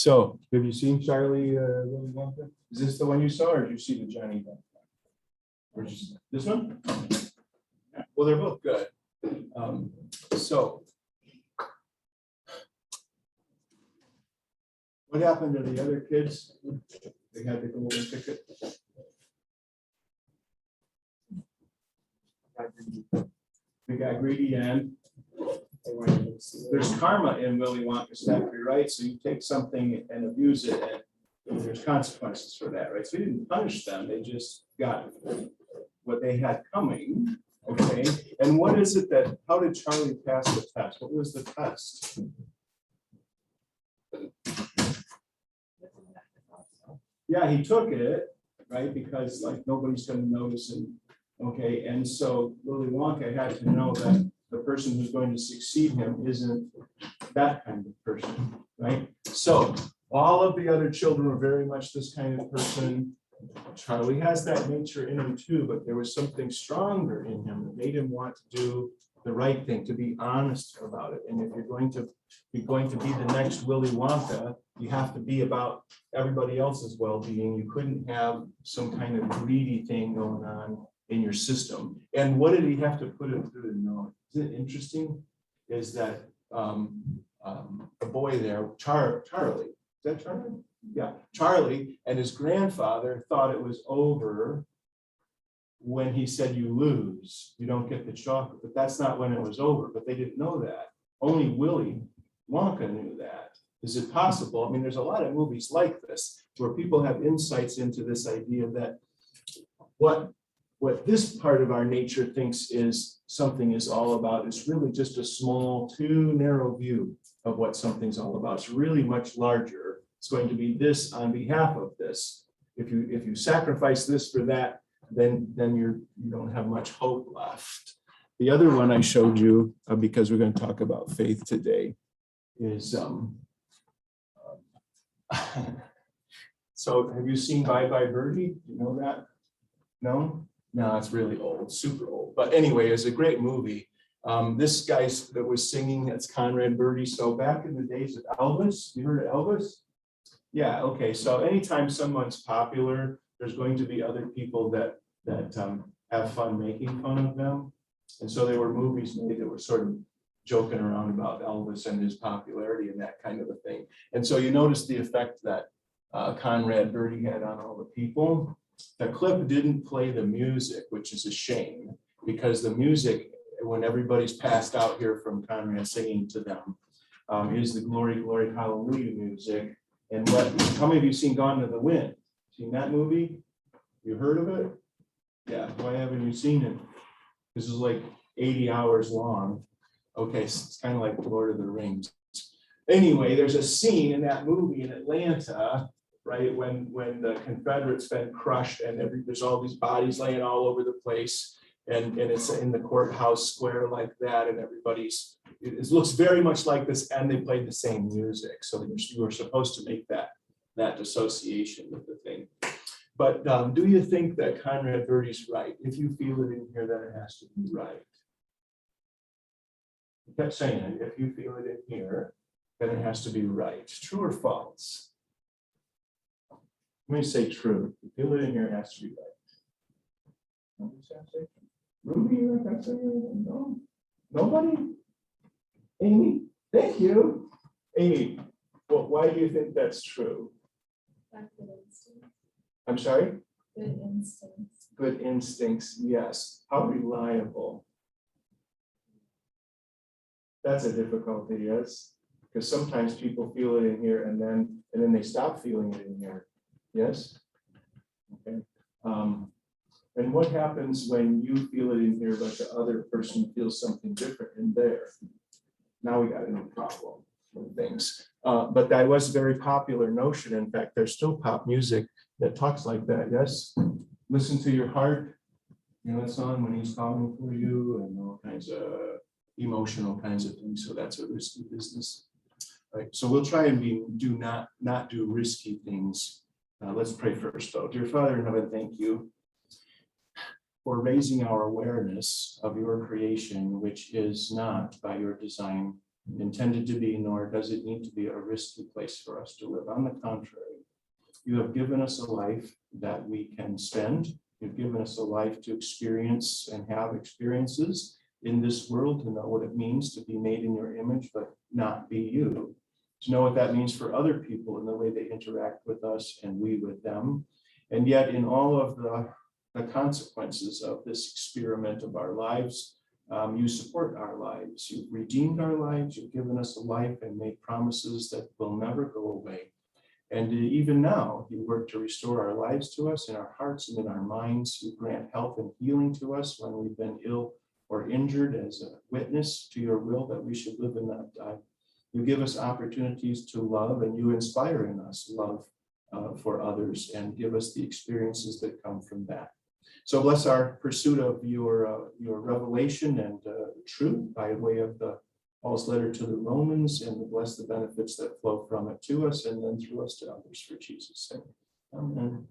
So, have you seen Charlie Willy Wonka? Is this the one you saw, or did you see the Johnny Depp? Or just this one? Yeah, well, they're both good. So, what happened to the other kids? They had the golden ticket. They got greedy and there's karma in Willy Wonka's factory, right? So you take something and abuse it, and there's consequences for that, right? So he didn't punish them; they just got what they had coming. Okay, and what is it that? How did Charlie pass the test? What was the test? Yeah, he took it, right? Because like nobody's going to notice him. Okay, and so Willy Wonka had to know that the person who's going to succeed him isn't that kind of person, right? So all of the other children were very much this kind of person. Charlie has that nature in him too, but there was something stronger in him that made him want to do the right thing, to be honest about it. And if you're going to be the next Willy Wonka, you have to be about everybody else's well-being. You couldn't have some kind of greedy thing going on in your system. And what did he have to put it through to know? Isn't it interesting? Is that the boy there, Charlie, is that Charlie? Yeah, Charlie and his grandfather thought it was over when he said, you lose, you don't get the chocolate, but that's not when it was over, but they didn't know that. Only Willy Wonka knew that. Is it possible? I mean, there's a lot of movies like this where people have insights into this idea that what this part of our nature thinks is something is all about is really just a small, too narrow view of what something's all about. It's really much larger. It's going to be this on behalf of this. If you sacrifice this for that, then you don't have much hope left. The other one I showed you, because we're going to talk about faith today, is so have you seen Bye Bye Birdie? You know that? No? No, it's really old, super old. But anyway, it's a great movie. This guy that was singing, that's Conrad Birdie. So back in the days of Elvis, you heard of Elvis? Yeah, okay. So anytime someone's popular, there's going to be other people that have fun making fun of them. And so there were movies made that were sort of joking around about Elvis and his popularity and that kind of a thing. And so you notice the effect that Conrad Birdie had on all the people. The clip didn't play the music, which is a shame, because the music, when everybody's passed out here from Conrad singing to them, is the Glory, Glory, Hallelujah music. And how many of you seen Gone to the Wind? Seen that movie? You heard of it? Yeah, why haven't you seen it? This is like 80 hours long. Okay, so it's kind of like Lord of the Rings. Anyway, there's a scene in that movie in Atlanta, right, when the Confederates been crushed and there's all these bodies laying all over the place, and it's in the courthouse square like that, and it looks very much like this, and they played the same music. So you were supposed to make that association with the thing. But do you think that Conrad Birdie's right? If you feel it in here, then it has to be right. He kept saying it, if you feel it in here, then it has to be right. True or false? Let me say true. If you feel it in here, it has to be right. Ruby, no? Nobody? Amy, thank you. Amy, well, why do you think that's true? I'm sorry? Good instincts. Good instincts, yes. How reliable? That's a difficulty, yes. Because sometimes people feel it in here and then they stop feeling it in here. Yes? Okay. And what happens when you feel it in here, but the other person feels something different in there? Now we got a new problem with things. But that was a very popular notion. In fact, there's still pop music that talks like that. Yes? Listen to your heart. You know that song, When He's Calling for You, and all kinds of emotional kinds of things. So that's a risky business. Right. So we'll try and do not do risky things. Let's pray first, though. Dear Father in heaven, thank you for raising our awareness of your creation, which is not by your design intended to be, nor does it need to be a risky place for us to live. On the contrary, you have given us a life that we can spend. You've given us a life to experience and have experiences in this world, to know what it means to be made in your image, but not be you. To know what that means for other people in the way they interact with us and we with them. And yet in all of the consequences of this experiment of our lives, you support our lives. You've redeemed our lives. You've given us a life and made promises that will never go away. And even now, you work to restore our lives to us in our hearts and in our minds. You grant health and healing to us when we've been ill or injured as a witness to your will that we should live and not die. You give us opportunities to love, and you inspire in us love for others and give us the experiences that come from that. So bless our pursuit of your revelation and truth by way of Paul's letter to the Romans, and bless the benefits that flow from it to us and then through us to others for Jesus' sake. Amen.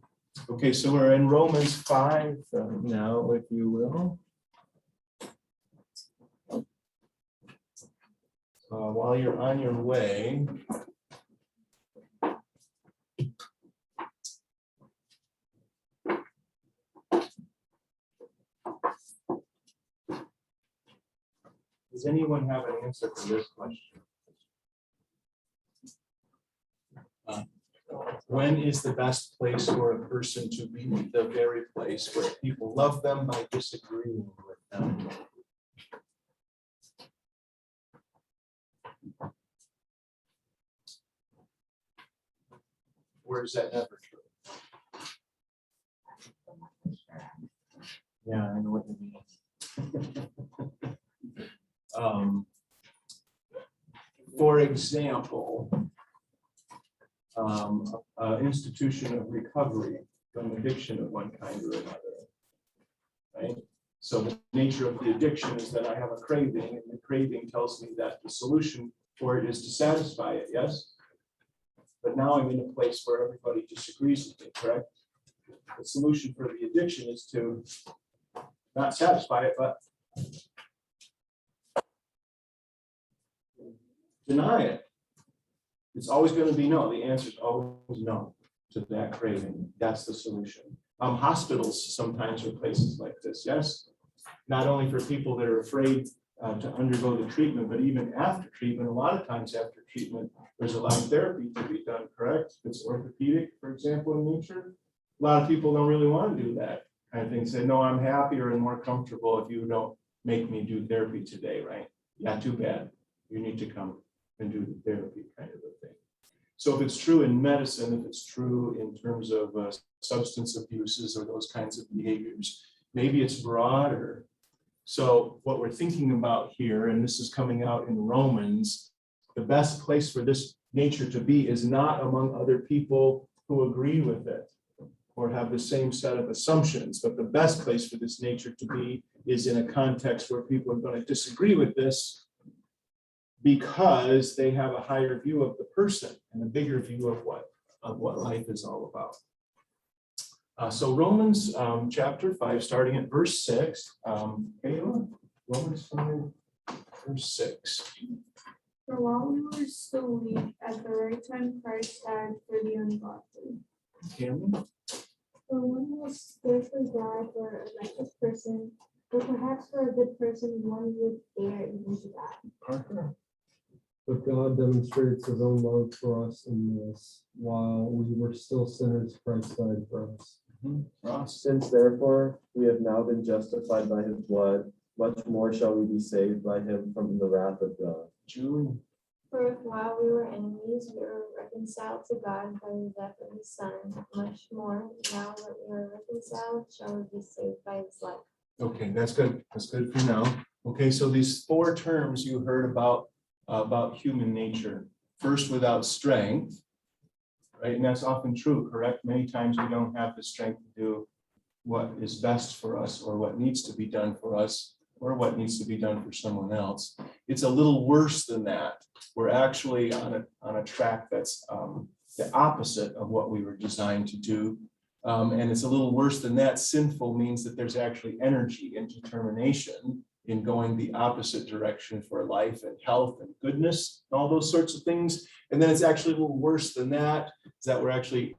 Okay, so we're in Romans 5 now, if you will. While you're on your way, does anyone have an answer for this question? When is the best place for a person to be? The very place where people love them by disagreeing with them. Or is that never true? Yeah, I know what you mean. For example, institution of recovery from addiction of one kind or another, right? So the nature of the addiction is that I have a craving, and the craving tells me that the solution for it is to satisfy it, yes? But now I'm in a place where everybody disagrees with me, correct? The solution for the addiction is to not satisfy it, but deny it. It's always going to be no. The answer is always no to that craving. That's the solution. Hospitals sometimes are places like this, yes? Not only for people that are afraid to undergo the treatment, but even after treatment, a lot of times after treatment, there's a lot of therapy to be done, correct? If it's orthopedic, for example, in nature, a lot of people don't really want to do that kind of thing. Say, no, I'm happier and more comfortable if you don't make me do therapy today, right? Yeah, too bad. You need to come and do the therapy kind of a thing. So if it's true in medicine, if it's true in terms of substance abuses or those kinds of behaviors, maybe it's broader. So what we're thinking about here, and this is coming out in Romans, the best place for this nature to be is not among other people who agree with it or have the same set of assumptions, but the best place for this nature to be is in a context where people are going to disagree with this because they have a higher view of the person and a bigger view of what life is all about. So Romans chapter 5, starting at verse 6. Kayla, Romans 5, verse 6. For while we were still weak, at the right time Christ died for the ungodly. Cameron? For one was scarcely die for a righteous person, but perhaps for a good person one would dare even to die. Parker? But God demonstrates his own love for us in this: while we were still sinners, Christ died for us. Ross? Since therefore we have now been justified by his blood, much more shall we be saved by him from the wrath of God. Julie? For if while we were enemies, we were reconciled to God by the death of his Son, much more, now that we are reconciled, shall we be saved by his life. Okay, that's good. That's good for now. Okay, so these 4 terms you heard about human nature. First, without strength, right? And that's often true, correct? Many times we don't have the strength to do what is best for us or what needs to be done for us or what needs to be done for someone else. It's a little worse than that. We're actually on a track that's the opposite of what we were designed to do. And it's a little worse than that. Sinful means that there's actually energy and determination in going the opposite direction for life and health and goodness, and all those sorts of things. And then it's actually a little worse than that, is that we're actually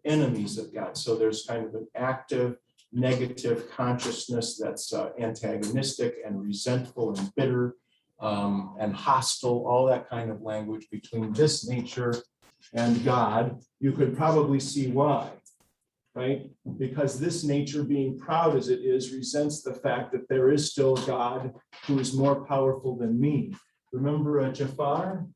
enemies of God. So there's kind of an active, negative consciousness that's antagonistic and resentful and bitter and hostile, all that kind of language between this nature and God. You could probably see why, right? Because this nature, being proud as it is, resents the fact that there is still a God who is more powerful than me. Remember Jafar?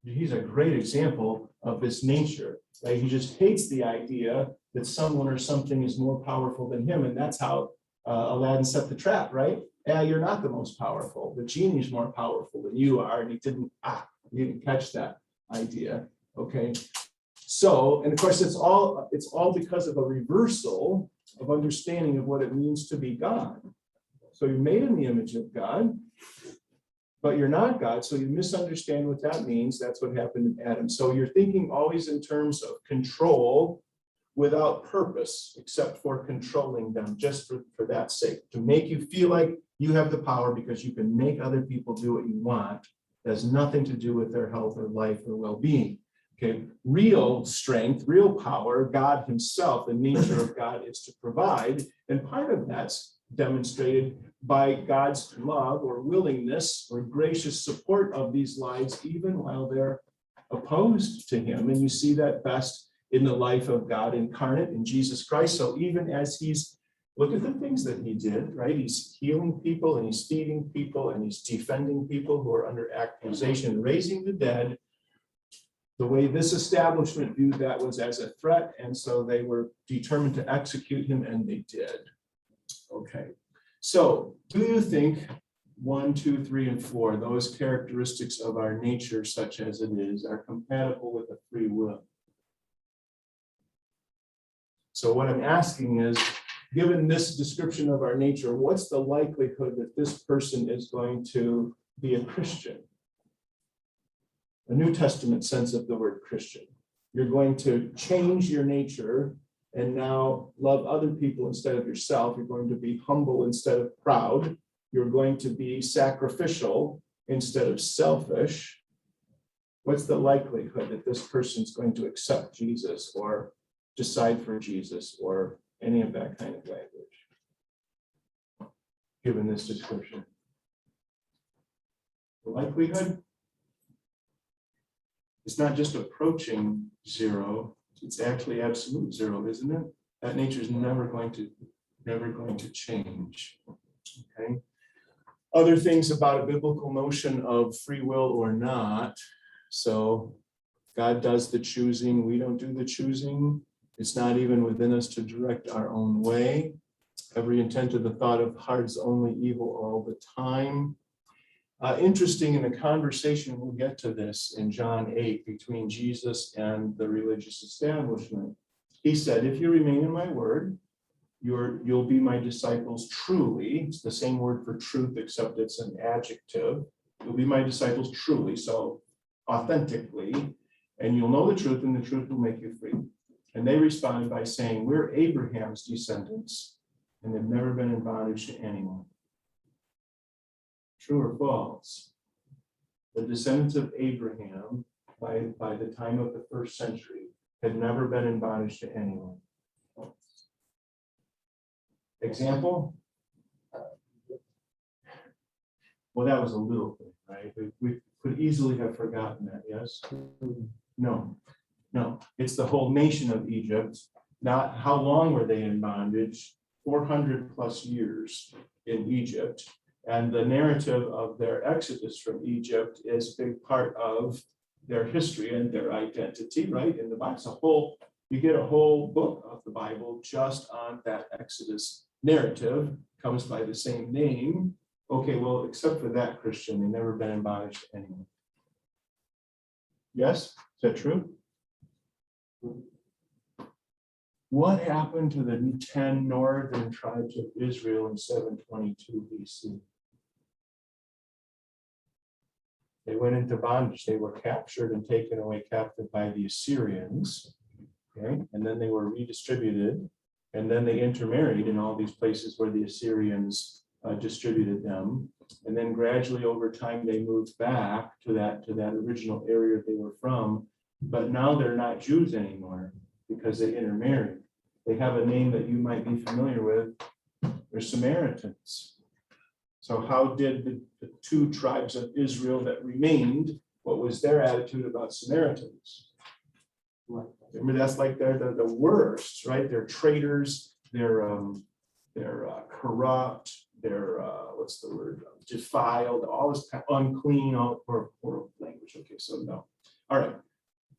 He's a great example of this nature, right? He just hates the idea that someone or something is more powerful than him. And that's how Aladdin set the trap, right? Yeah, you're not the most powerful. The genie is more powerful than you are. And he didn't catch that idea. Okay. So, and of course, it's all because of a reversal of understanding of what it means to be God. So you're made in the image of God, but you're not God. So you misunderstand what that means. That's what happened to Adam. So you're thinking always in terms of control without purpose, except for controlling them just for that sake, to make you feel like you have the power because you can make other people do what you want. It has nothing to do with their health or life or well-being. Okay, real strength, real power, God himself, the nature of God is to provide. And part of that's demonstrated by God's love or willingness or gracious support of these lives, even while they're opposed to him. And you see that best in the life of God incarnate in Jesus Christ. So even as look at the things that he did, right? He's healing people and he's feeding people and he's defending people who are under accusation, raising the dead. The way this establishment viewed that was as a threat, and so they were determined to execute him, and they did. Okay, so do you think 1, 2, 3, and 4, those characteristics of our nature, such as it is, are compatible with a free will? So what I'm asking is, given this description of our nature, what's the likelihood that this person is going to be a Christian? A New Testament sense of the word Christian. You're going to change your nature and now love other people instead of yourself. You're going to be humble instead of proud. You're going to be sacrificial instead of selfish. What's the likelihood that this person's going to accept Jesus or decide for Jesus or any of that kind of language, given this description? The likelihood? It's not just approaching zero, it's actually absolute zero, isn't it? That nature is never going to change. Okay. Other things about a biblical notion of free will or not. So God does the choosing, we don't do the choosing. It's not even within us to direct our own way. Every intent of the thought of heart is only evil all the time. Interesting in the conversation, we'll get to this in John 8 between Jesus and the religious establishment. He said, if you remain in my word, you'll be my disciples truly. It's the same word for truth, except it's an adjective. You'll be my disciples truly, so authentically, and you'll know the truth, and the truth will make you free. And they responded by saying, we're Abraham's descendants, and they've never been in bondage to anyone. True or false? The descendants of Abraham, by the time of the 1st century, had never been in bondage to anyone. Example? Well, that was a little thing, right? We could easily have forgotten that, yes? No. It's the whole nation of Egypt. Not how long were they in bondage? 400 plus years in Egypt. And the narrative of their exodus from Egypt is a big part of their history and their identity, right? In the Bible, you get a whole book of the Bible just on that Exodus narrative, comes by the same name. Okay, well, except for that, Christian, they've never been in bondage to anyone. Yes, is that true? What happened to the 10 northern tribes of Israel in 722 BC? They went into bondage. They were captured and taken away captive by the Assyrians. Okay, and then they were redistributed, and then they intermarried in all these places where the Assyrians distributed them. And then gradually over time, they moved back to that original area they were from. But now they're not Jews anymore because they intermarried. They have a name that you might be familiar with. They're Samaritans. So how did the two tribes of Israel that remained, what was their attitude about Samaritans? Remember, that's like they're the worst, right? They're traitors, they're corrupt, they're what's the word? Defiled, all this kind of unclean, all horrible language. Okay, so no. All right.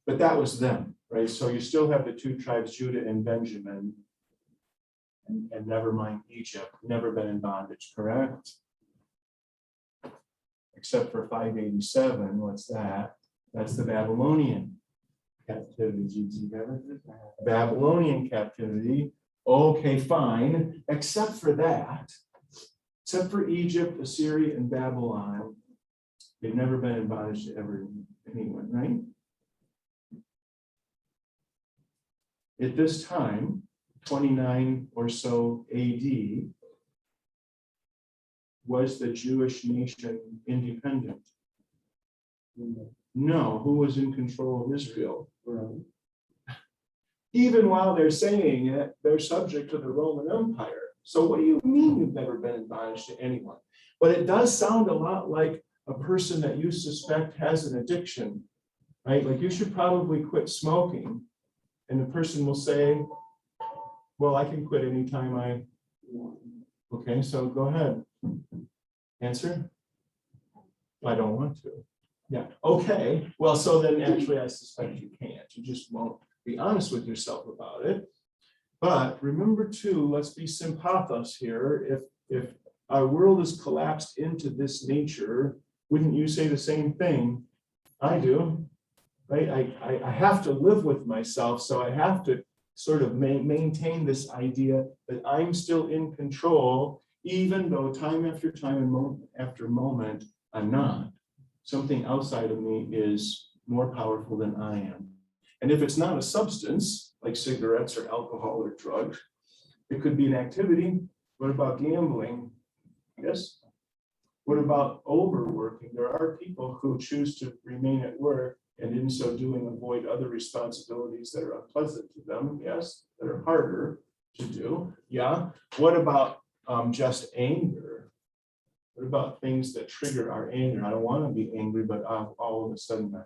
But that was them, right? So you still have the two tribes, Judah and Benjamin, and never mind Egypt, never been in bondage, correct? Except for 587, what's that? That's the Babylonian captivity. Babylonian captivity. Okay, fine. Except for that, except for Egypt, Assyria, and Babylon, they've never been in bondage to anyone, right? At this time, 29 or so AD, was the Jewish nation independent? No. Who was in control of Israel? Even while they're saying it, they're subject to the Roman Empire. So what do you mean you've never been in bondage to anyone? But it does sound a lot like a person that you suspect has an addiction, right? Like you should probably quit smoking. And the person will say, well, I can quit anytime I want. Okay, so go ahead. Answer? I don't want to. Yeah, okay. Well, so then actually I suspect you can't. You just won't be honest with yourself about it. But remember too, let's be sympathos here. If our world is collapsed into this nature, wouldn't you say the same thing? I do. Right? I have to live with myself, so I have to sort of maintain this idea that I'm still in control, even though time after time and moment after moment, I'm not. Something outside of me is more powerful than I am. And if it's not a substance, like cigarettes or alcohol or drugs, it could be an activity. What about gambling? Yes. What about overworking? There are people who choose to remain at work and in so doing avoid other responsibilities that are unpleasant to them, yes, that are harder to do, yeah. What about just anger? What about things that trigger our anger? I don't want to be angry, but all of a sudden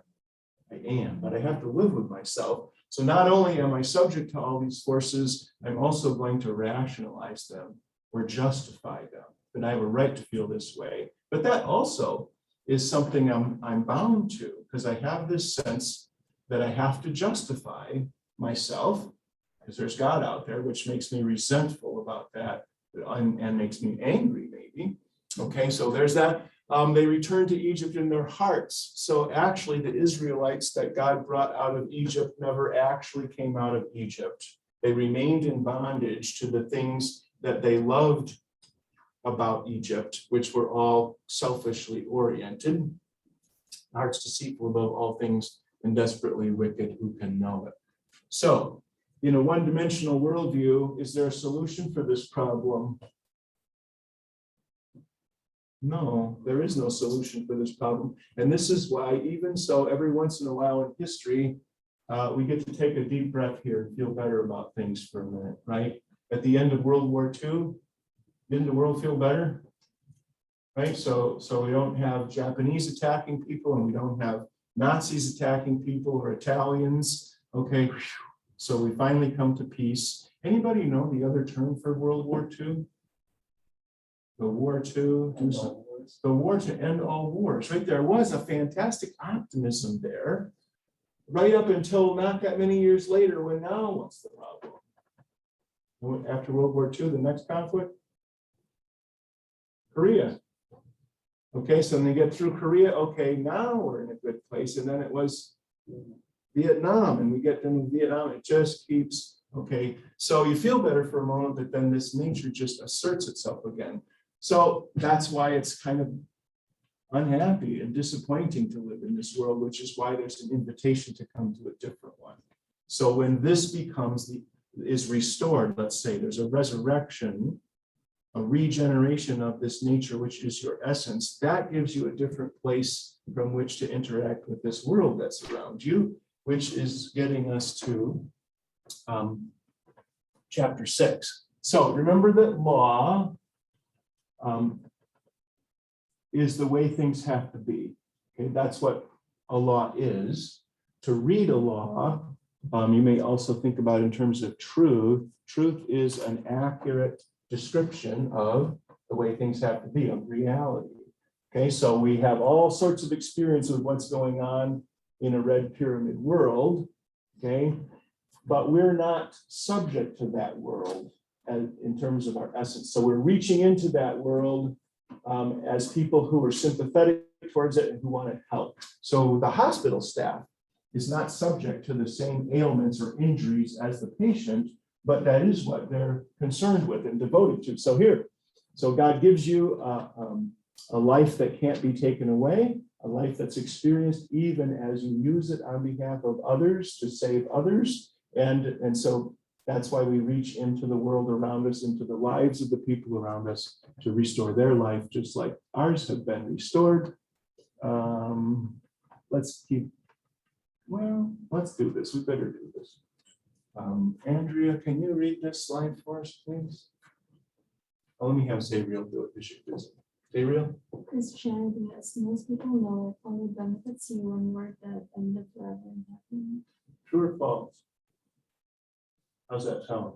I am, but I have to live with myself. So not only am I subject to all these forces, I'm also going to rationalize them or justify them, that I have a right to feel this way. But that also is something I'm bound to, because I have this sense that I have to justify myself, because there's God out there, which makes me resentful about that and makes me angry, maybe. Okay, so there's that. They returned to Egypt in their hearts. So actually, the Israelites that God brought out of Egypt never actually came out of Egypt. They remained in bondage to the things that they loved about Egypt, which were all selfishly oriented. Hearts deceitful above all things and desperately wicked, who can know it? So, in a one-dimensional worldview, is there a solution for this problem? No, there is no solution for this problem. And this is why, even so, every once in a while in history, we get to take a deep breath here and feel better about things for a minute, right? At the end of World War II, didn't the world feel better? Right, so we don't have Japanese attacking people and we don't have Nazis attacking people or Italians. Okay, so we finally come to peace. Anybody know the other term for World War II? The war to end all wars, right? There was a fantastic optimism there, right up until not that many years later, when now what's the problem? After World War II, the next conflict? Korea. Okay, so when they get through Korea, okay, now we're in a good place. And then it was Vietnam, and we get them in Vietnam, it just keeps, okay. So you feel better for a moment, but then this nature just asserts itself again. So that's why it's kind of unhappy and disappointing to live in this world, which is why there's an invitation to come to a different one. So when this is restored, let's say there's a resurrection, a regeneration of this nature, which is your essence, that gives you a different place from which to interact with this world that's around you, which is getting us to chapter 6. So remember that law is the way things have to be. Okay, that's what a law is. To read a law, you may also think about in terms of truth. Truth is an accurate description of the way things have to be, of reality. Okay, so we have all sorts of experience with what's going on in a red pyramid world, okay? But we're not subject to that world in terms of our essence. So we're reaching into that world as people who are sympathetic towards it and who want to help. So the hospital staff is not subject to the same ailments or injuries as the patient, but that is what they're concerned with and devoted to. So here, so God gives you a life that can't be taken away, a life that's experienced even as you use it on behalf of others to save others. And so that's why we reach into the world around us, into the lives of the people around us to restore their life, just like ours have been restored. Let's do this. We better do this. Andrea, can you read this slide for us, please? Oh, let me have Zariel do it, Bishop. Zariel? Christianity, as most people know, only benefits you when you are dead and live forever in heaven. True or false? How's that sound?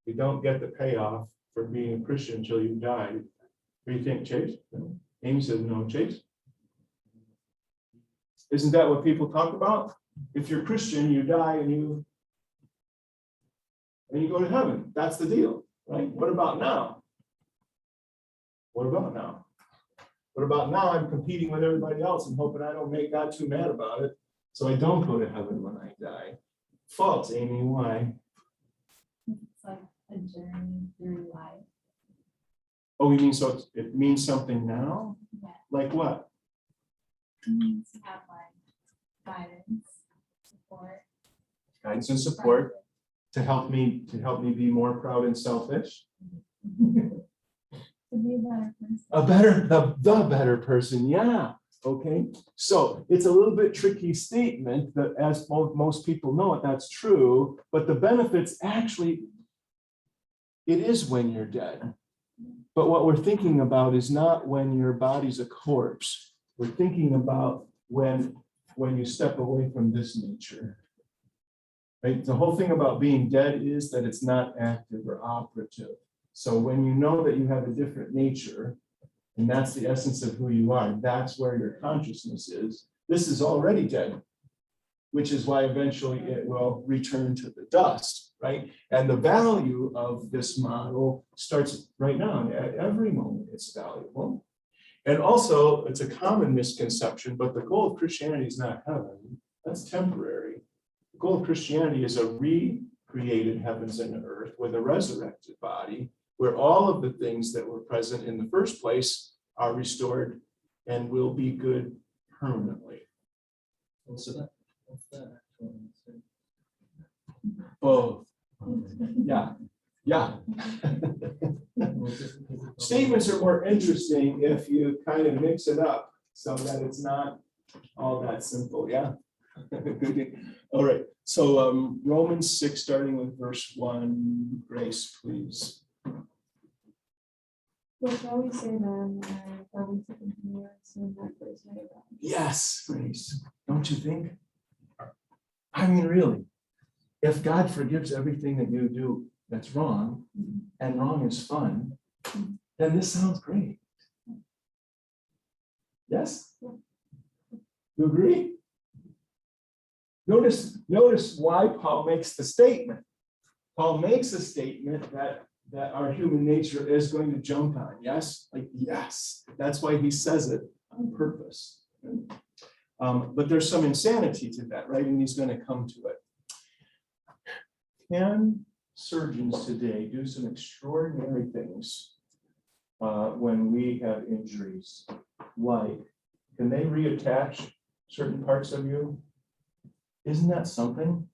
You don't get the payoff for being a Christian until you die. What do you think, Chase? No. Amy says no. Chase? Isn't that what people talk about? If you're Christian, you die and you go to heaven. That's the deal, right? What about now? What about now? What about now? I'm competing with everybody else and hoping I don't make God too mad about it, so I don't go to heaven when I die. False, Amy. Why? It's like a journey through life. Oh, you mean so it means something now? Yeah. Like what? It means to have like guidance, support. Guidance and support to help me be more proud and selfish. To be a better person. The better person, yeah. Okay, so it's a little bit tricky statement that, as most people know it, that's true, but the benefits actually, it is when you're dead. But what we're thinking about is not when your body's a corpse. We're thinking about when you step away from this nature. Right? The whole thing about being dead is that it's not active or operative. So when you know that you have a different nature, and that's the essence of who you are, that's where your consciousness is. This is already dead, which is why eventually it will return to the dust, right? And the value of this model starts right now. At every moment it's valuable. And also, it's a common misconception, but the goal of Christianity is not heaven. That's temporary. The goal of Christianity is a recreated heavens and earth with a resurrected body, where all of the things that were present in the first place are restored and will be good permanently. What's that? Both. Yeah. Statements are more interesting if you kind of mix it up so that it's not all that simple. Yeah. All right. So Romans 6, starting with verse 1, Grace, please. What shall we say then? Are we to continue in that first way? Yes, Grace. Don't you think? I mean, really, if God forgives everything that you do that's wrong, and wrong is fun, then this sounds great. Yes? You agree? Notice why Paul makes the statement. Paul makes a statement that our human nature is going to jump on. Yes? Like, yes. That's why he says it on purpose. But there's some insanity to that, right? And he's going to come to it. Can surgeons today do some extraordinary things when we have injuries? Like, can they reattach certain parts of you? Isn't that something?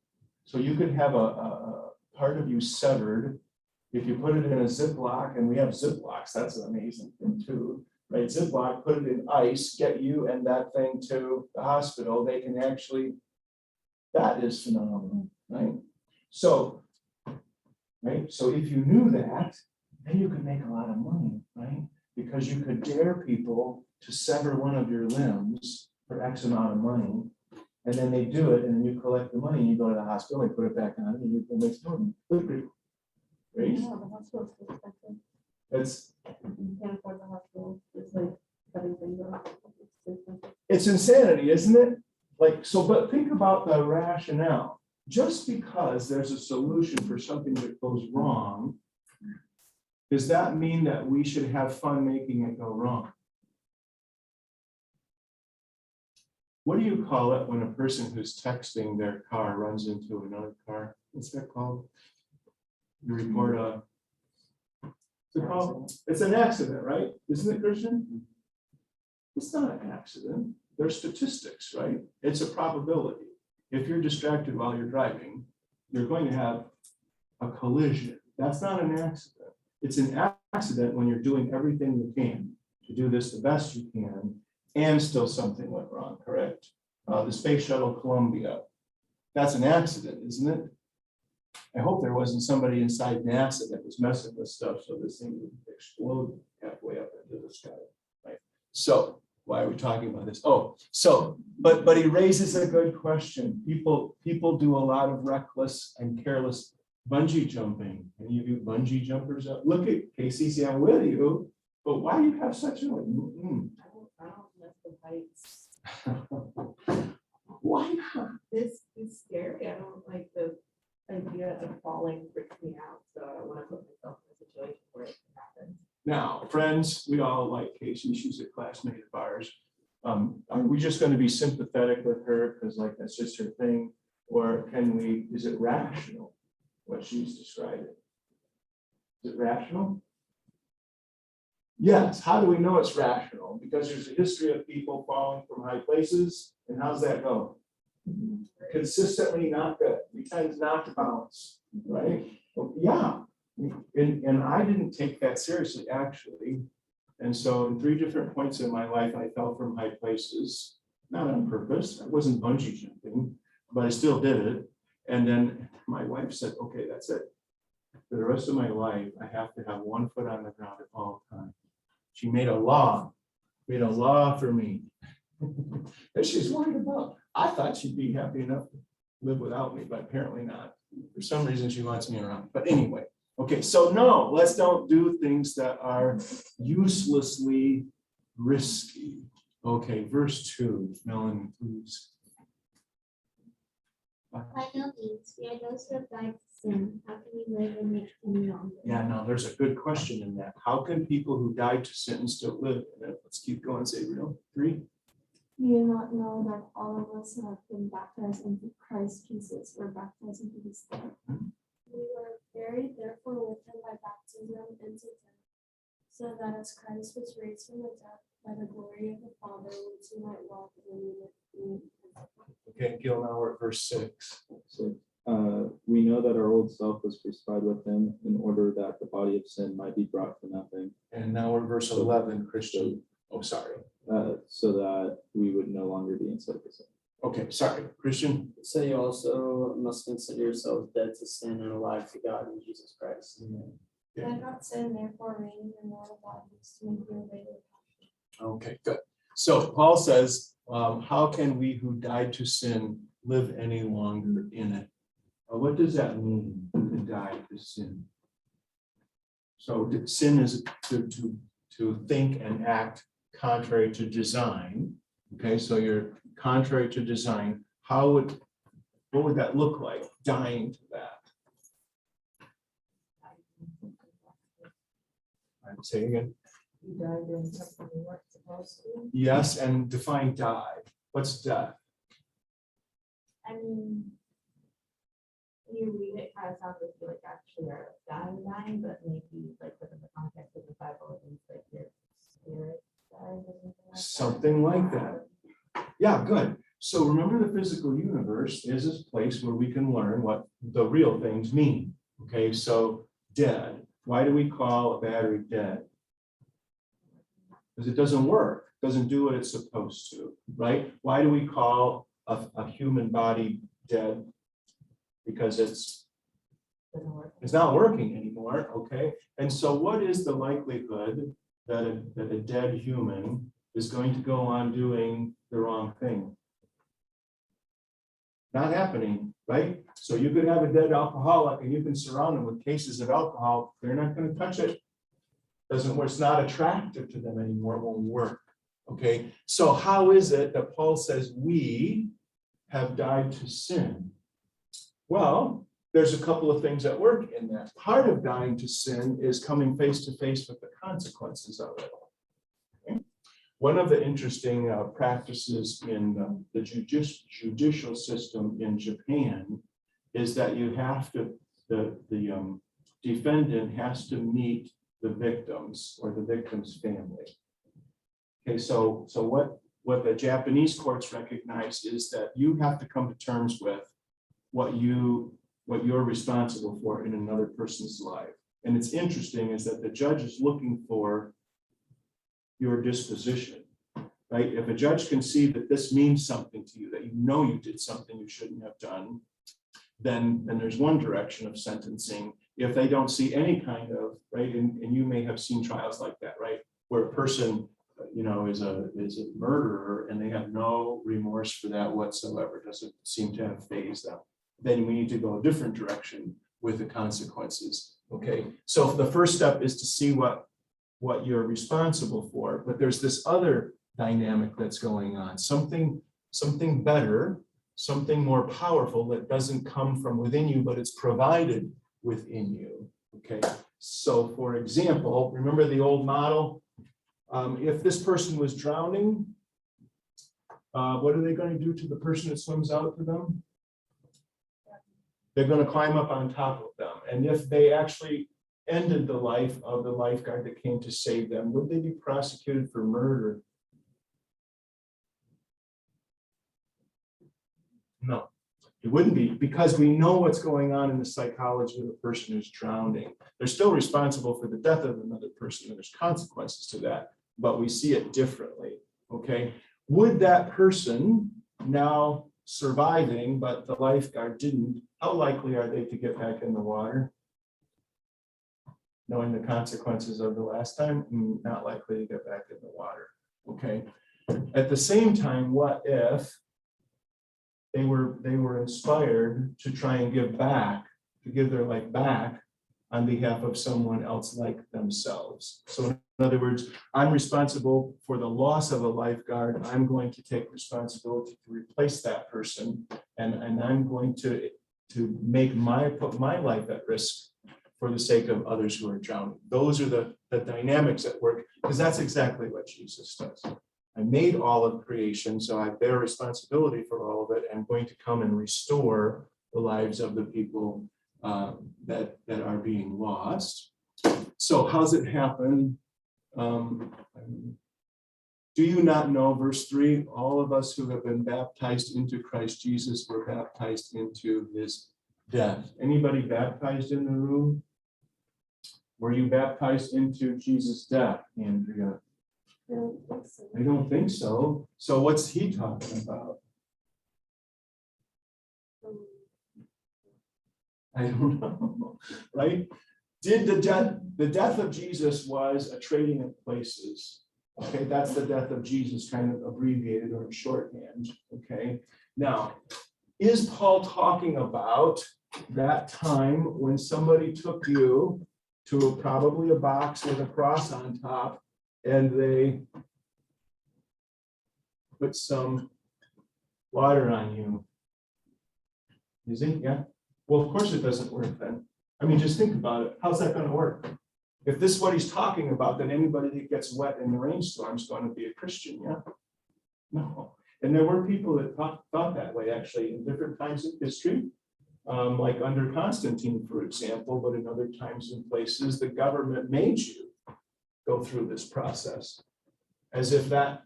So you could have a part of you severed If you put it in a Ziploc, and we have Ziplocs, that's an amazing thing too, right? Ziploc, put it in ice, get you and that thing to the hospital, they can actually, that is phenomenal, right? So, right, so if you knew that, then you could make a lot of money, right? Because you could dare people to sever one of your limbs for X amount of money. And then they do it, and then you collect the money, and you go to the hospital, and put it back on, and you can make some money. Right? Yeah, the hospital's too expensive. It's, You can't afford the hospital, it's like cutting things off. It's too expensive. it's insanity, isn't it? Like, so, but think about the rationale. Just because there's a solution for something that goes wrong, does that mean that we should have fun making it go wrong? What do you call it when a person who's texting their car runs into another car? What's that called? You report a. What's it called? It's an accident, right? Isn't it, Christian? It's not an accident. There's statistics, right? It's a probability. If you're distracted while you're driving, you're going to have a collision. That's not an accident. It's an accident when you're doing everything you can to do this the best you can, and still something went wrong, correct? The Space Shuttle Columbia, that's an accident, isn't it? I hope there wasn't somebody inside NASA that was messing with stuff so this thing would explode halfway up into the sky, right? So why are we talking about this? Oh, so, but he raises a good question. People do a lot of reckless and careless bungee jumping. Any of you bungee jumpers out? Look at Casey, I'm with you, but why do you have such a, I don't miss the heights. why not? This is scary. I don't like the idea of falling freaks me out. So I don't want to put myself in a situation where it can happen. Now, friends, we all like Casey. She's a classmate of ours. Are we just going to be sympathetic with her because like that's just her thing? Or can we, is it rational what she's describing? Is it rational? Yes. How do we know it's rational? Because there's a history of people falling from high places. And how's that go? Consistently not good. We tend not to bounce, right? Well, yeah. And I didn't take that seriously, actually. And so in 3 different points in my life, I fell from high places, not on purpose. I wasn't bungee jumping, but I still did it. And then my wife said, okay, that's it. For the rest of my life, I have to have 1 foot on the ground at all times. She made a law for me. And she's worried about, I thought she'd be happy enough to live without me, but apparently not. For some reason, she wants me around. But anyway, okay, so no, let's don't do things that are uselessly risky. Okay, verse 2, Melanie, please. By no means, we are those who have died to sin. How can we live and make any longer? Yeah, no, there's a good question in that. How can people who died to sin still live? Let's keep going, say real. 3. Do you not know that all of us who have been baptized into Christ Jesus were baptized into his death? We were buried therefore with him by baptism into death, so that as Christ was raised from the dead by the glory of the Father, we too might walk in unity. Okay, Gil, now we're at verse 6. So, we know that our old self was crucified with him in order that the body of sin might be brought to nothing, And now we're verse 11, Christian. Oh, sorry. so that we would no longer be enslaved to sin. Okay, sorry, Christian. So you also must consider yourselves dead to sin and alive to God in Jesus Christ. Let not sin therefore reign in your mortal bodies to make you obey the passion. Okay, good. So Paul says, how can we who died to sin live any longer in it? What does that mean, to die to sin? So sin is to think and act contrary to design. Okay, so you're contrary to design. What would that look like, dying to that? I'd say again. You died doing something you weren't supposed to. Yes, and define die. What's death? I mean, you read it kind of sounds like you like actually are dying, but maybe like within the context of the Bible, it means like your spirit dies or something like that. Something like that. Yeah, good. So remember, the physical universe is this place where we can learn what the real things mean. Okay, so dead. Why do we call a battery dead? Because it doesn't work, doesn't do what it's supposed to, right? Why do we call a human body dead? Because it's not working anymore, okay? And so what is the likelihood that a dead human is going to go on doing the wrong thing? Not happening, right? So you could have a dead alcoholic and you can surround them with cases of alcohol. They're not going to touch it. Doesn't work. It's not attractive to them anymore. It won't work. Okay. So how is it that Paul says we have died to sin? Well, there's a couple of things that work in that. Part of dying to sin is coming face to face with the consequences of it. Okay? One of the interesting practices in the judicial system in Japan is that you have to, the defendant has to meet the victims or the victim's family. Okay, so what the Japanese courts recognize is that you have to come to terms with what you're responsible for in another person's life. And it's interesting is that the judge is looking for your disposition, right? If a judge can see that this means something to you, that you know you did something you shouldn't have done, then there's one direction of sentencing. If they don't see any kind of, right, and you may have seen trials like that, right, where a person, you know, is a murderer and they have no remorse for that whatsoever, doesn't seem to have phased them, then we need to go a different direction with the consequences. Okay, so the first step is to see what you're responsible for, but there's this other dynamic that's going on, something better, something more powerful that doesn't come from within you, but it's provided within you. Okay, so for example, remember the old model? If this person was drowning, what are they going to do to the person that swims out to them? They're going to climb up on top of them. And if they actually ended the life of the lifeguard that came to save them, would they be prosecuted for murder? No, it wouldn't be, because we know what's going on in the psychology of the person who's drowning. They're still responsible for the death of another person, and there's consequences to that, but we see it differently. Okay, would that person now surviving, but the lifeguard didn't, how likely are they to get back in the water? Knowing the consequences of the last time, not likely to get back in the water. Okay. At the same time, what if they were inspired to try and give back, to give their life back on behalf of someone else like themselves? So in other words, I'm responsible for the loss of a lifeguard. I'm going to take responsibility to replace that person, and I'm going to put my life at risk for the sake of others who are drowning. Those are the dynamics at work, because that's exactly what Jesus does. I made all of creation, so I bear responsibility for all of it. I'm going to come and restore the lives of the people that are being lost. So how's it happen? Do you not know, verse 3, all of us who have been baptized into Christ Jesus were baptized into his death. Anybody baptized in the room? Were you baptized into Jesus' death, Andrea? I don't think so. I don't think so. So what's he talking about? I don't know, right? Did the death of Jesus was a trading of places. Okay, that's the death of Jesus, kind of abbreviated or in shorthand. Okay, now, is Paul talking about that time when somebody took you to probably a box with a cross on top and they put some water on you? Is it? Yeah. Well, of course it doesn't work then. I mean, just think about it. How's that going to work? If this is what he's talking about, then anybody that gets wet in the rainstorm is going to be a Christian, yeah? No. And there were people that thought that way, actually, in different times of history, like under Constantine, for example, but in other times and places, the government made you go through this process, as if that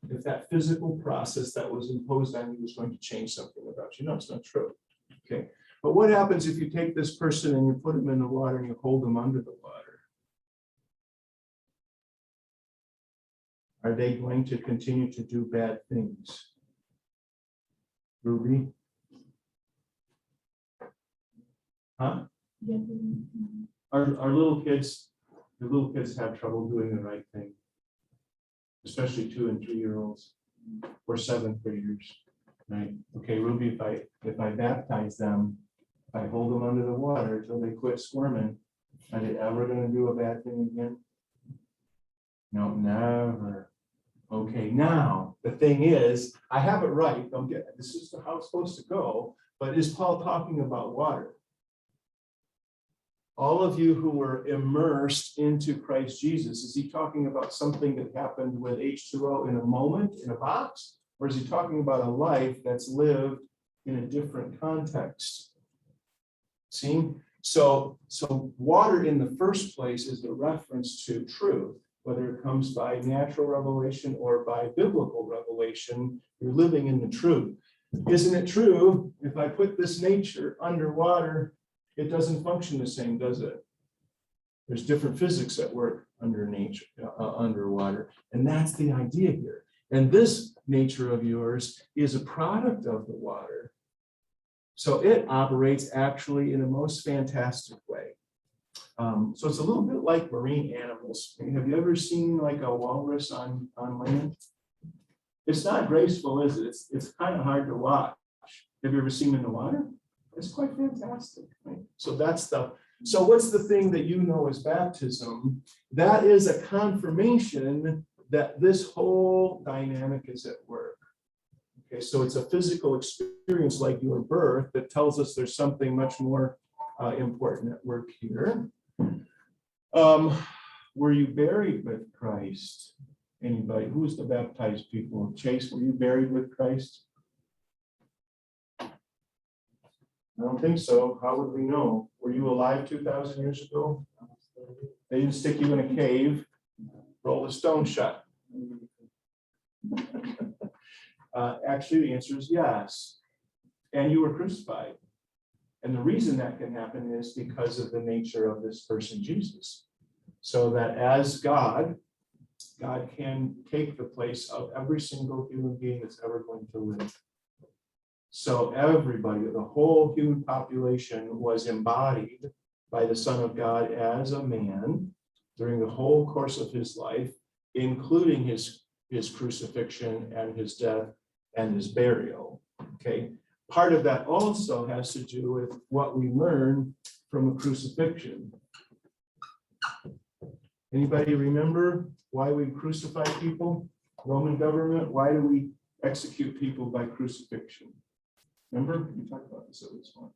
physical process that was imposed on you was going to change something about you. No, it's not true. Okay. But what happens if you take this person and you put them in the water and you hold them under the water? Are they going to continue to do bad things? Ruby? Huh? Our little kids, the little kids have trouble doing the right thing. Especially 2 and 3 year olds or 7th graders, right? Okay, Ruby, if I baptize them, if I hold them under the water until they quit squirming, are they ever gonna do a bad thing again? No, never. Okay, now, the thing is, I have it right, don't get, this is how it's supposed to go, but is Paul talking about water? All of you who were immersed into Christ Jesus, is he talking about something that happened with H2O in a moment, in a box? Or is he talking about a life that's lived in a different context? See? So water in the first place is a reference to truth, whether it comes by natural revelation or by biblical revelation, you're living in the truth. Isn't it true, if I put this nature underwater, it doesn't function the same, does it? There's different physics at work under nature, underwater. And that's the idea here. And this nature of yours is a product of the water. So it operates actually in a most fantastic way. So it's a little bit like marine animals. Have you ever seen like a walrus on land? It's not graceful, is it? It's kind of hard to watch. Have you ever seen them in the water? It's quite fantastic. Right? So what's the thing that you know as baptism? That is a confirmation that this whole dynamic is at work. Okay, so it's a physical experience like your birth that tells us there's something much more important at work here. Were you buried with Christ? Anybody? Who's the baptized people? Chase, were you buried with Christ? I don't think so. How would we know? Were you alive 2,000 years ago? They didn't stick you in a cave, roll the stone shut. Actually, the answer is yes. And you were crucified. And the reason that can happen is because of the nature of this person, Jesus. So that as God can take the place of every single human being that's ever going to live. So everybody, the whole human population was embodied by the Son of God as a man during the whole course of his life, including his crucifixion and his death and his burial. Okay. Part of that also has to do with what we learn from a crucifixion. Anybody remember why we crucify people? Roman government, why do we execute people by crucifixion? Remember, we talked about this at least once.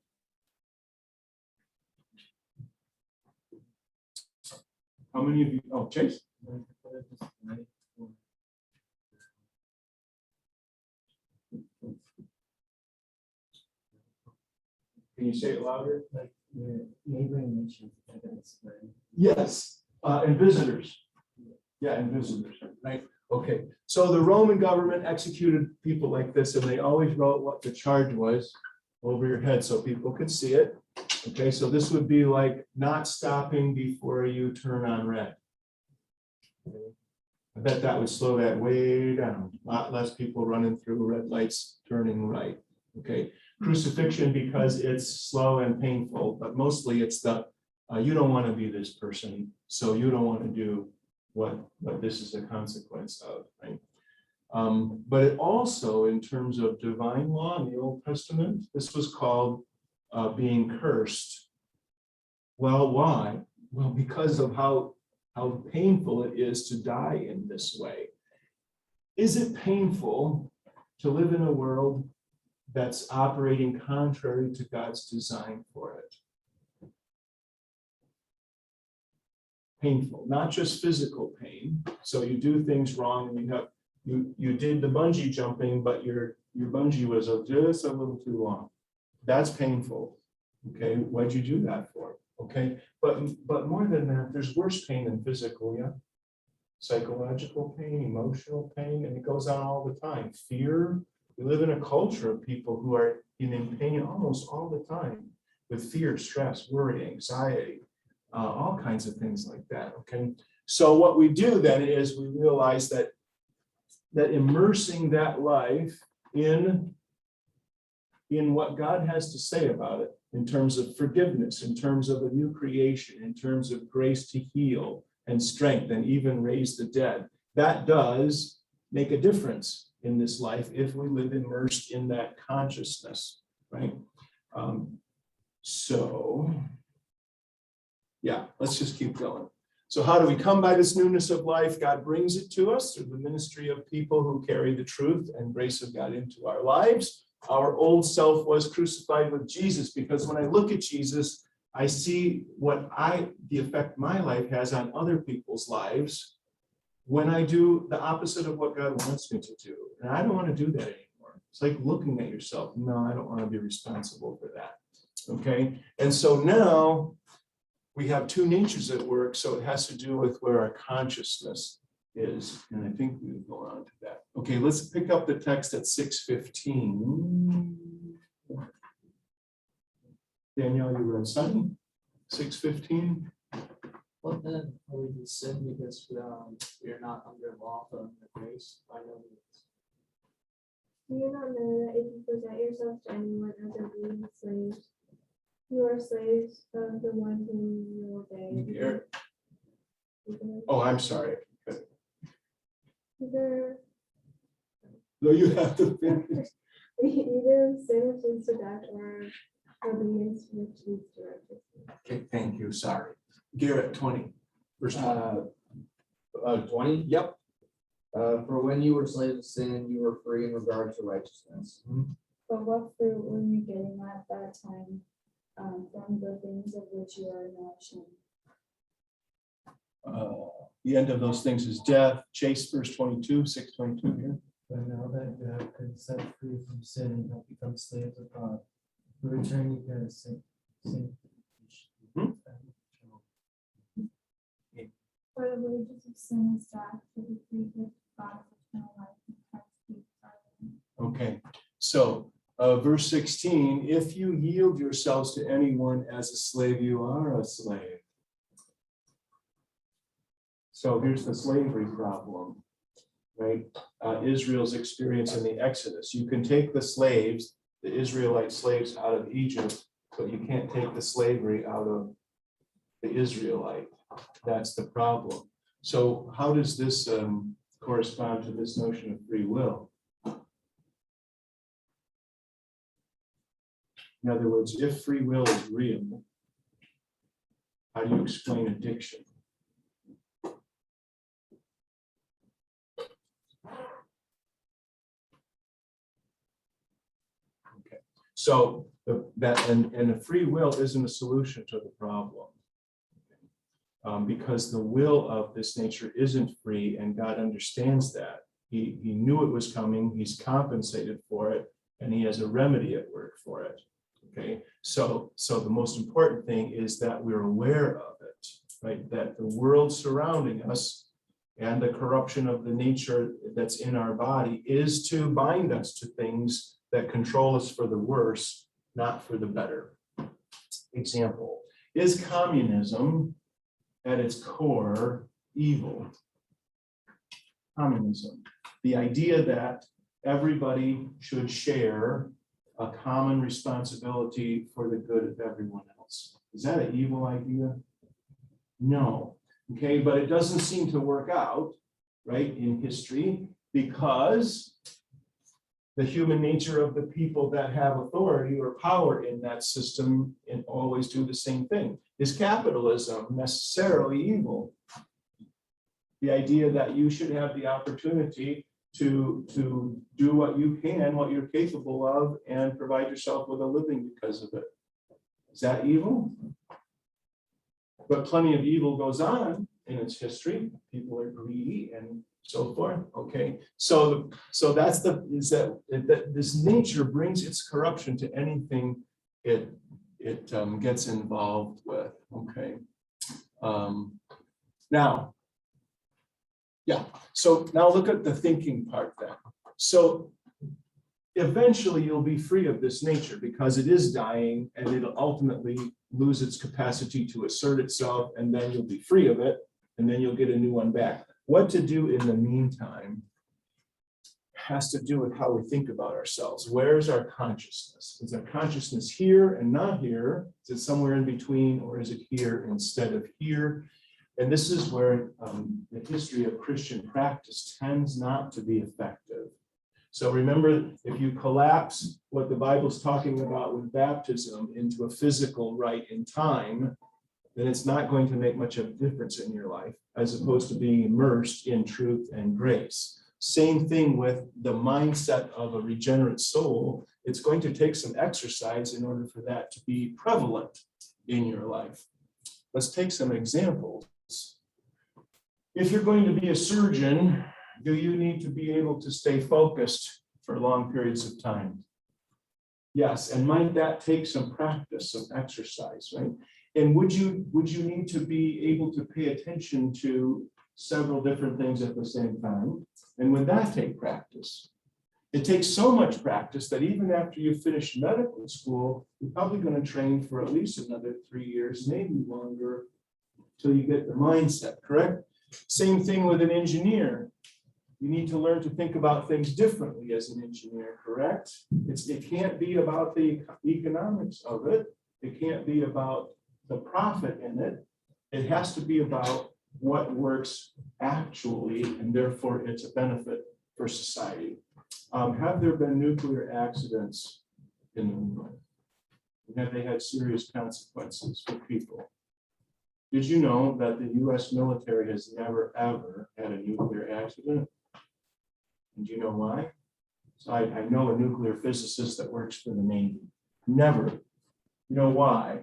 How many of you? Oh, Chase. Can you say it louder? Like neighboring nations. Yes, and visitors. Yeah, and visitors, right? Okay, so the Roman government executed people like this, and they always wrote what the charge was over your head so people could see it. Okay, so this would be like not stopping before you turn on red. I bet that would slow that way down. A lot less people running through red lights, turning right. Okay, crucifixion because it's slow and painful, but mostly it's the you don't want to be this person, so you don't want to do what this is a consequence of, right? But it also, in terms of divine law in the Old Testament, this was called being cursed. Well, why? Well, because of how painful it is to die in this way. Is it painful to live in a world that's operating contrary to God's design for it? Painful, not just physical pain. So you do things wrong and you did the bungee jumping, but your bungee was just a little too long. That's painful. Okay, why'd you do that for? Okay, but more than that, there's worse pain than physical, yeah. Psychological pain, emotional pain, and it goes on all the time. Fear. We live in a culture of people who are in pain almost all the time with fear, stress, worry, anxiety. All kinds of things like that, okay? So what we do then is we realize that that immersing that life in what God has to say about it, in terms of forgiveness, in terms of a new creation, in terms of grace to heal and strength and even raise the dead, that does make a difference in this life if we live immersed in that consciousness, right? So, yeah, let's just keep going. So how do we come by this newness of life? God brings it to us through the ministry of people who carry the truth and grace of God into our lives. Our old self was crucified with Jesus, because when I look at Jesus, I see the effect my life has on other people's lives when I do the opposite of what God wants me to do. And I don't want to do that anymore. It's like looking at yourself. No, I don't want to be responsible for that. Okay. And so now we have two natures at work. So it has to do with where our consciousness is. And I think we will go on to that. Okay, let's pick up the text at 6:15. Danielle, you read Sunny, 6:15. What then are we to sin because we are not under law but under grace? By no means. Do you not know that if you present yourselves to anyone as obedient slaves, you are slaves of the one whom you obey? Oh, I'm sorry. Either No, you have to finish. either sin which leads to death, or obedience which leads to righteousness. Okay, thank you, sorry. Garrett, 20, verse 20. 20. Yep. For when you were slaves of sin, you were free in regard to righteousness. But what fruit were you getting at that time from the things of which you are now ashamed? The end of those things is death. Chase, verse 22, 6:22 here. But now that you have been set free from sin and have become slaves of God, return you to sanctification. For the wages of sin is death, for the free gift of God is eternal life in Christ Jesus our Lord. Okay, so verse 16, if you yield yourselves to anyone as a slave, you are a slave. So here's the slavery problem, right? Israel's experience in the Exodus. You can take the slaves, the Israelite slaves, out of Egypt, but you can't take the slavery out of the Israelite. That's the problem. So how does this correspond to this notion of free will? In other words, if free will is real, how do you explain addiction? Okay, so the free will isn't a solution to the problem. Because the will of this nature isn't free, and God understands that. He knew it was coming, he's compensated for it, and he has a remedy at work for it. Okay, so the most important thing is that we're aware of it, right? That the world surrounding us and the corruption of the nature that's in our body is to bind us to things that control us for the worse, not for the better. Example, is communism at its core evil? Communism, the idea that everybody should share a common responsibility for the good of everyone else. Is that an evil idea? No. Okay, but it doesn't seem to work out, right, in history, because the human nature of the people that have authority or power in that system and always do the same thing. Is capitalism necessarily evil? The idea that you should have the opportunity to do what you can, what you're capable of, and provide yourself with a living because of it. Is that evil? But plenty of evil goes on in its history. People are greedy and so forth. Okay, so that's that this nature brings its corruption to anything it gets involved with. Okay, now, yeah. So now look at the thinking part then. So eventually you'll be free of this nature because it is dying and it'll ultimately lose its capacity to assert itself, and then you'll be free of it, and then you'll get a new one back. What to do in the meantime has to do with how we think about ourselves. Where's our consciousness? Is our consciousness here and not here? Is it somewhere in between, or is it here instead of here? And this is where the history of Christian practice tends not to be effective. So remember, if you collapse what the Bible's talking about with baptism into a physical rite in time, then it's not going to make much of a difference in your life, as opposed to being immersed in truth and grace. Same thing with the mindset of a regenerate soul. It's going to take some exercise in order for that to be prevalent in your life. Let's take some examples. If you're going to be a surgeon, do you need to be able to stay focused for long periods of time? Yes, and might that take some practice, some exercise, right? And would you need to be able to pay attention to several different things at the same time? And would that take practice? It takes so much practice that even after you finish medical school, you're probably going to train for at least another 3 years, maybe longer, till you get the mindset, correct? Same thing with an engineer. You need to learn to think about things differently as an engineer, correct? It can't be about the economics of it. It can't be about the profit in it. It has to be about what works actually, and therefore it's a benefit for society. Have there been nuclear accidents in the world? Have they had serious consequences for people? Did you know that the US military has never, ever had a nuclear accident? And do you know why? So I know a nuclear physicist that works for the Navy. Never. You know why?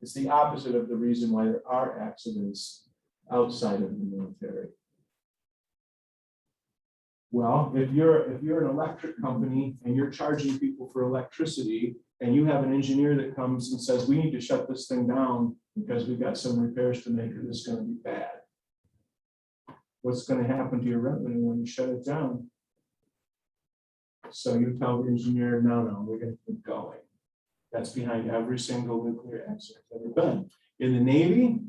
It's the opposite of the reason why there are accidents outside of the military. Well, if you're an electric company and you're charging people for electricity, and you have an engineer that comes and says, we need to shut this thing down because we've got some repairs to make, or this is going to be bad. What's going to happen to your revenue when you shut it down? So you tell the engineer, no, we're going to keep going. That's behind every single nuclear accident ever been. In the Navy,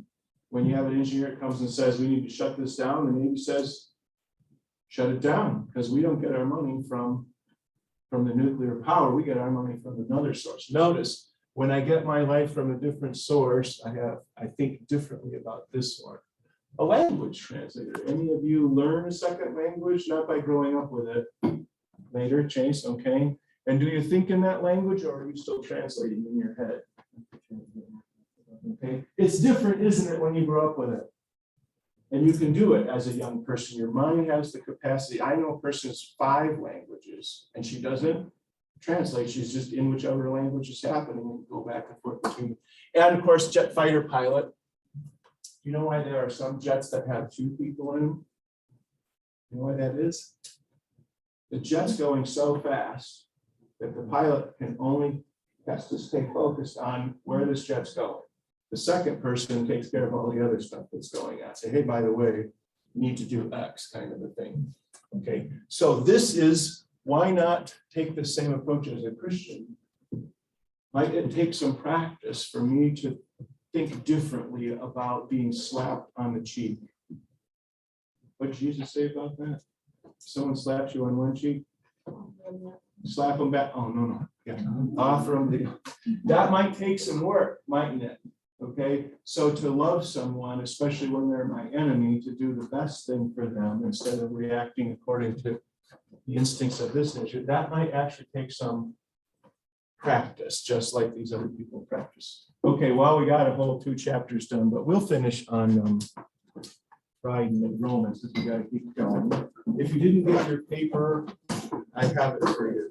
when you have an engineer that comes and says, we need to shut this down, the Navy says, shut it down, because we don't get our money from the nuclear power, we get our money from another source. Notice, when I get my life from a different source, I think differently about this one. A language translator. Any of you learn a second language, not by growing up with it? Later, Chase, okay? And do you think in that language, or are you still translating in your head? Okay, it's different, isn't it, when you grow up with it? And you can do it as a young person. Your mind has the capacity. I know a person who's 5 languages, and she doesn't translate. She's just in whichever language is happening and go back and forth between. And of course, jet fighter pilot. You know why there are some jets that have 2 people in them? You know why that is? The jet's going so fast that the pilot has to stay focused on where this jet's going. The second person takes care of all the other stuff that's going on. Say, hey, by the way, you need to do X kind of a thing. Okay, so this is why not take the same approach as a Christian? Might it take some practice for me to think differently about being slapped on the cheek? What did Jesus say about that? Someone slaps you on one cheek, slap them back. Oh, no. Yeah. Offer them that might take some work, mightn't it? Okay, so to love someone, especially when they're my enemy, to do the best thing for them instead of reacting according to the instincts of this nature, that might actually take some practice, just like these other people practice. Okay, well, we got a whole 2 chapters done, but we'll finish on Pride and Romans, because we got to keep going. If you didn't get your paper, I have it for you.